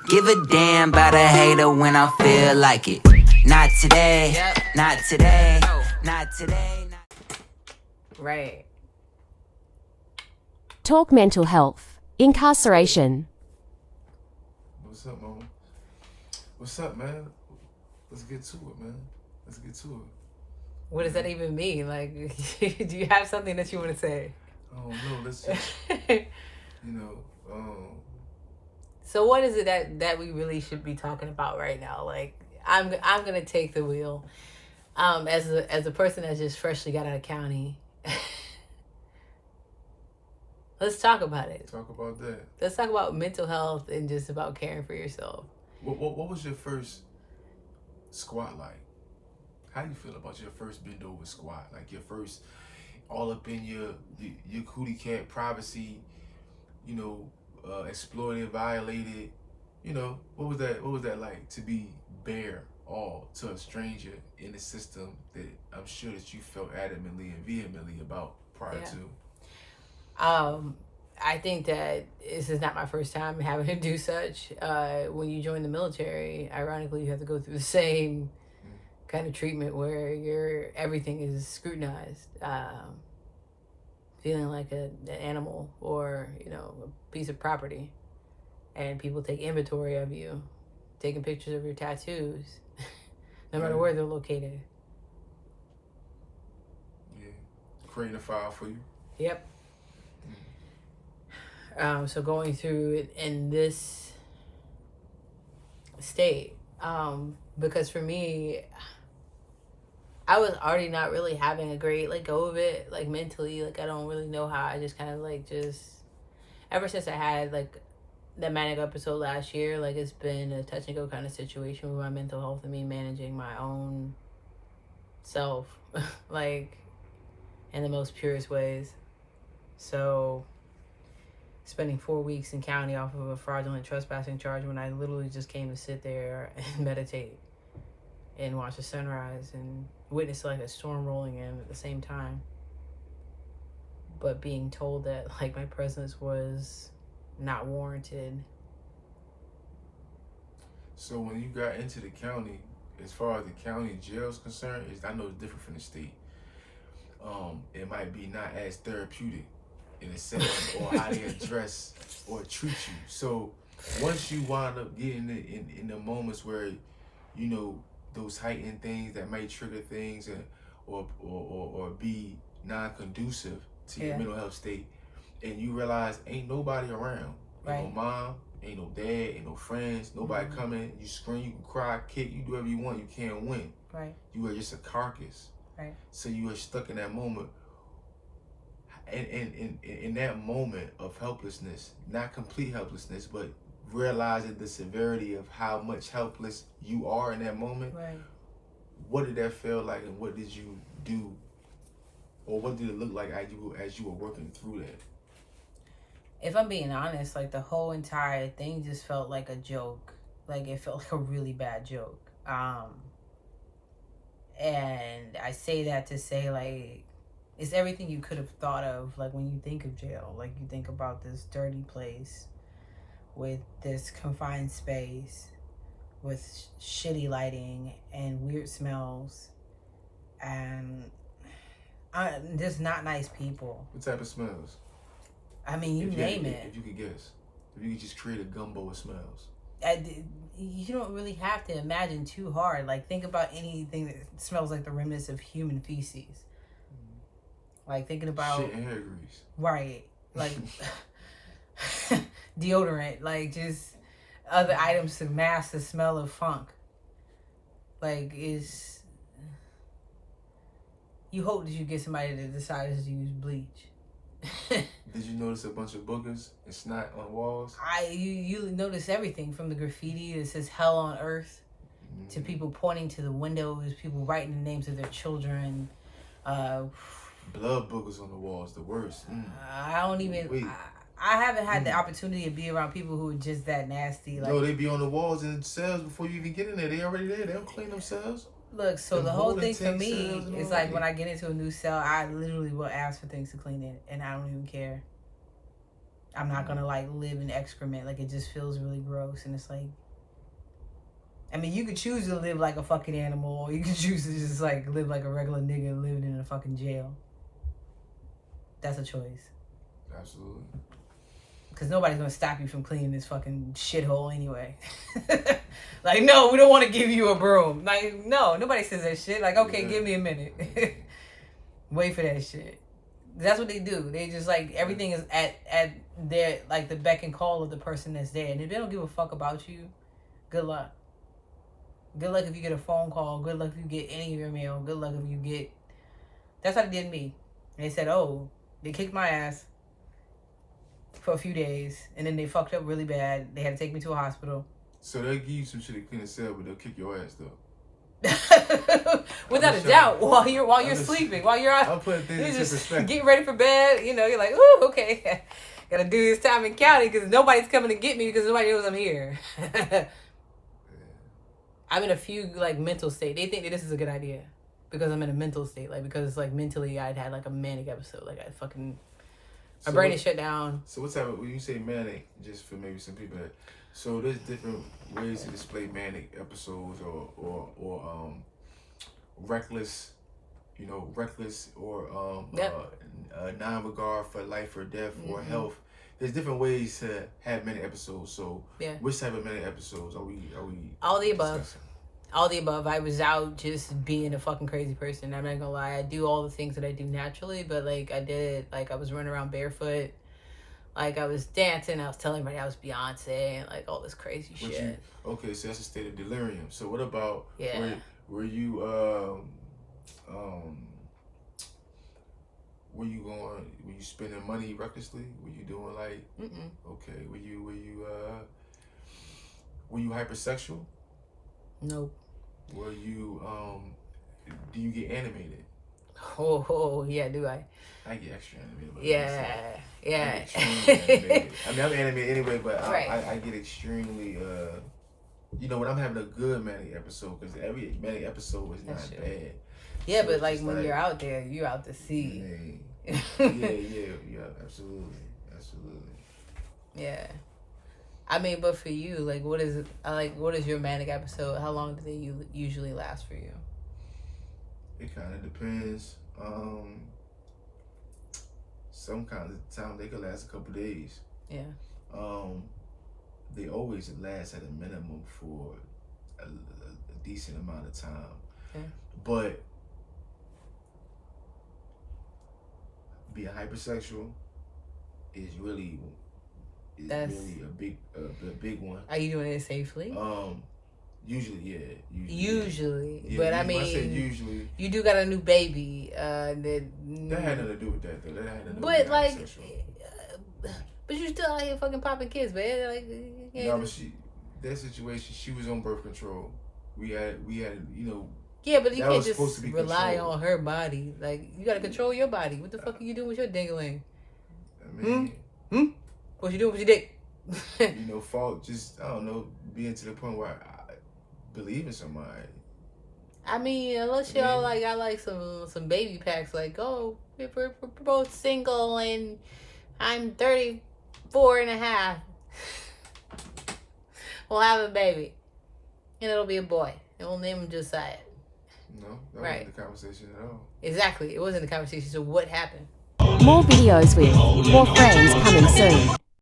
Give a damn about a hater when I feel like it. Not today, not today, not today. Right. Talk mental health, incarceration. What's up, Mama? What's up, man? Let's get to it, man. Let's get to it. What does that even mean? Like, do you have something that you want to say? I don't know. Let's just, So what is it that we really should be talking about right now? Like, I'm gonna take the wheel. As a person that just freshly got out of county. Let's talk about it. Talk about that. Let's talk about mental health and just about caring for yourself. What was your first squat like? How do you feel about your first bend over squat? Like your first all up in your cootie cat privacy, exploited, violated. What was that like to be bare all to a stranger in a system that I'm sure that you felt adamantly and vehemently about prior to? I think that this is not my first time having to do such. When you join the military, ironically, you have to go through the same kind of treatment where everything is scrutinized. Feeling like an animal or, a piece of property. And people take inventory of you, taking pictures of your tattoos, no matter where they're located. Yeah. Creating a file for you. Yep. So going through it in this state, because for me, I was already not really having a great go of it, mentally. I don't really know how. I just kind of ever since I had that manic episode last year, it's been a touch and go kind of situation with my mental health and me managing my own self, in the most purest ways. So spending 4 weeks in county off of a fraudulent trespassing charge when I literally just came to sit there and meditate and watch the sunrise and witness a storm rolling in at the same time. But being told that my presence was not warranted. So when you got into the county, as far as the county jail is concerned, I know it's different from the state. It might be not as therapeutic in a setting or how they address or treat you. So once you wind up getting in the moments where, those heightened things that might trigger things or be non-conducive to your mental health state, and you realize ain't nobody around. Ain't no mom, ain't no dad, ain't no friends, nobody coming. You scream, you can cry, kick, you do whatever you want, you can't win. Right. You are just a carcass. Right. So you are stuck in that moment. And in that moment of helplessness, not complete helplessness, but realizing the severity of how much helpless you are in that moment. Right. What did that feel like, and what did you do, or what did it look like as you were working through that? If I'm being honest, the whole entire thing just felt like a joke. It felt like a really bad joke. And I say that to say it's everything you could have thought of, when you think of jail. You think about this dirty place with this confined space with shitty lighting and weird smells and just not nice people. What type of smells? I mean, you name it. If you could guess. If you could just create a gumbo of smells. You don't really have to imagine too hard. Think about anything that smells like the remnants of human feces. Thinking about shit and hair grease. Right. Deodorant. Just other items to mask the smell of funk. You hope that you get somebody that decides to use bleach. Did you notice a bunch of boogers and snot on walls? You notice everything from the graffiti that says hell on earth to people pointing to the windows, people writing the names of their children. Blood boogers on the walls, the worst. I don't even. I haven't had the opportunity to be around people who are just that nasty. No, they be on the walls in cells before you even get in there. They already there. They don't clean themselves. Look, so the whole thing for me is when I get into a new cell, I literally will ask for things to clean it, and I don't even care. I'm not gonna like live in excrement. Like, it just feels really gross. And it's like, I mean, you could choose to live like a fucking animal, or you could choose to just like live like a regular nigga living in a fucking jail. That's a choice. Absolutely. Because nobody's gonna stop you from cleaning this fucking shithole anyway. Like, no, we don't want to give you a broom. Like, no, nobody says that shit. Like, okay, give me a minute. Wait for that shit. That's what they do. They just like, everything is at their, like, the beck and call of the person that's there. And if they don't give a fuck about you, good luck. Good luck if you get a phone call. Good luck if you get any of your mail. Good luck if you get... That's how they did me. They said, oh, they kicked my ass for a few days, and then they fucked up really bad. They had to take me to a hospital. So they'll give you some shit to clean the cell, but they'll kick your ass though. Without a doubt, while you're sleeping, while you're out, I'm putting things into perspective. Getting ready for bed. You know, you're like, ooh, okay, gotta do this time in county because nobody's coming to get me because nobody knows I'm here. I'm in a few like mental state. They think that this is a good idea because I'm in a mental state, like because like mentally I'd had like a manic episode, like I fucking my brain is shut down. So what type of, when you say manic, just for maybe some people that, so there's different ways to display manic episodes or reckless, you know, reckless or non-regard for life or death or health. There's different ways to have manic episodes. So which type of manic episodes are we all the above discussing? All the above. I was out just being a fucking crazy person. I'm not gonna lie. I do all the things that I do naturally, but like I did, like I was running around barefoot, like I was dancing. I was telling everybody I was Beyonce and like all this crazy shit. Okay, so that's a state of delirium. So what about were you were you spending money recklessly? Were you doing like okay? Were you hypersexual? Nope. Were you do you get animated? Oh yeah, do I? I get extra animated. Yeah. I get extremely animated. I mean, I'm animated anyway, but I get extremely you know, when I'm having a good manic episode, because every manic episode is not bad. Yeah, so but like when you're out there, you're out to sea. Yeah, absolutely. Yeah. I mean, but for you, like, what is your manic episode? How long do they usually last for you? It kind of depends. Some kind of time they could last a couple days. Yeah. They always last at a minimum for a decent amount of time. Yeah. But being hypersexual is really a big one. Are you doing it safely? Usually, yeah. Usually. Yeah, but I mean, I said usually. You do got a new baby. That had nothing to do with that, though. That had nothing to do but with like, hypersexual. but you still out here fucking popping kids, man. Like, no, but that situation, she was on birth control. We had, you know. Yeah, but you can't just rely controlled. on her body. Like, you gotta control your body. What the fuck are you doing with your dingling? I mean, What you doing with your dick? You know, just, I don't know, being to the point where I believe in somebody. I mean, unless y'all like, I like some baby packs. Like, oh, we're both single and I'm 34 and a half. We'll have a baby, and it'll be a boy, and we'll name him Josiah. No, that wasn't the conversation at all. Exactly, it wasn't the conversation. So what happened? More videos with more friends coming soon.